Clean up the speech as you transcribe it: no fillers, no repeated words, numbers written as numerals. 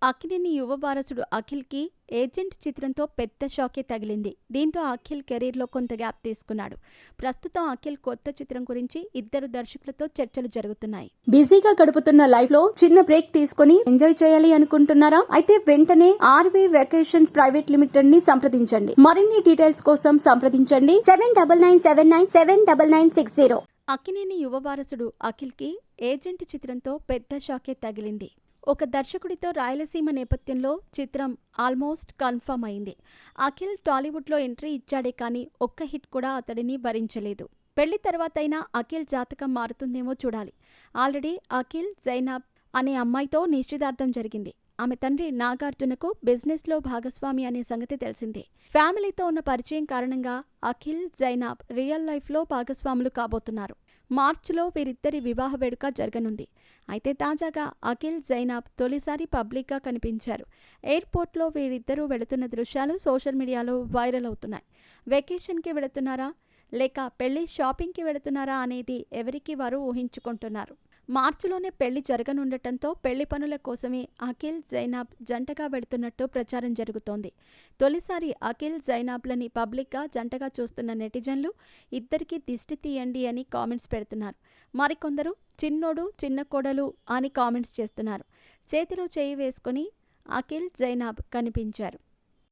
అక్కినేని యువ వారసుడు అఖిల్‌కి 'ఏజెంట్' చిత్రంతో పెద్ద షాకే తగిలింది. దీంతో అఖిల్ కెరీర్‌లో కొంత గ్యాప్ తీసుకున్నాడు. ప్రస్తుతం అఖిల్ కొత్త చిత్రం గురించి ఇద్దరు దర్శకులతో చర్చలు జరుగుతున్నాయి. బిజీగా గడుపుతున్న లైఫ్‌లో చిన్న బ్రేక్ తీసుకొని ఎంజాయ్ చేయాలి అనుకుంటున్నారా? అయితే వెంటనే ఆర్‌వీ వెకేషన్స్ ప్రైవేట్ లిమిటెడ్ ని సంప్రదించండి. మరిన్ని డీటెయిల్స్ కోసం సంప్రదించండి 7997979960. అక్కినేని యువ వారసుడు అఖిల్‌కి 'ఏజెంట్' చిత్రంతో పెద్ద షాకే తగిలింది. ఒక దర్శకుడితో రాయలసీమ నేపథ్యంలో చిత్రం ఆల్మోస్ట్ కన్ఫర్మ్ అయింది. అఖిల్ టాలీవుడ్లో ఎంట్రీ ఇచ్చాడే కానీ ఒక్క హిట్ కూడా అతడిని భరించలేదు. పెళ్లి తర్వాతైనా అఖిల్ జాతకం మారుతుందేమో చూడాలి. ఆల్రెడీ అఖిల్ జైనాబ్ అనే అమ్మాయితో నిశ్చితార్థం జరిగింది. ఆమె తండ్రి నాగార్జునకు బిజినెస్లో భాగస్వామి అనే సంగతి తెలిసిందే. ఫ్యామిలీతో ఉన్న పరిచయం కారణంగా అఖిల్ జైనాబ్ రియల్ లైఫ్లో భాగస్వాములు కాబోతున్నారు. మార్చిలో వీరిద్దరి వివాహ వేడుక జరగనుంది. అయితే తాజాగా అఖిల్ జైనాబ్ తొలిసారి పబ్లిక్గా కనిపించారు. ఎయిర్పోర్ట్లో వీరిద్దరూ వెళుతున్న దృశ్యాలు సోషల్ మీడియాలో వైరల్ అవుతున్నాయి. వెకేషన్కి వెళుతున్నారా లేక పెళ్లి షాపింగ్కి వెళుతున్నారా అనేది ఎవరికి వారు ఊహించుకుంటున్నారు. మార్చిలోనే పెళ్లి జరగనుండటంతో పెళ్లి పనుల కోసమే అఖిల్ జైనాబ్ జంటగా వెళుతున్నట్టు ప్రచారం జరుగుతోంది. తొలిసారి అఖిల్ జైనాబ్లని పబ్లిక్గా జంటగా చూస్తున్న నెటిజన్లు ఇద్దరికీ దిష్టి తీయండి అని కామెంట్స్ పెడుతున్నారు. మరికొందరు చిన్నోడు చిన్న కోడలు అని కామెంట్స్ చేస్తున్నారు. చేతిలో చేయి వేసుకుని అఖిల్ జైనాబ్ కనిపించారు.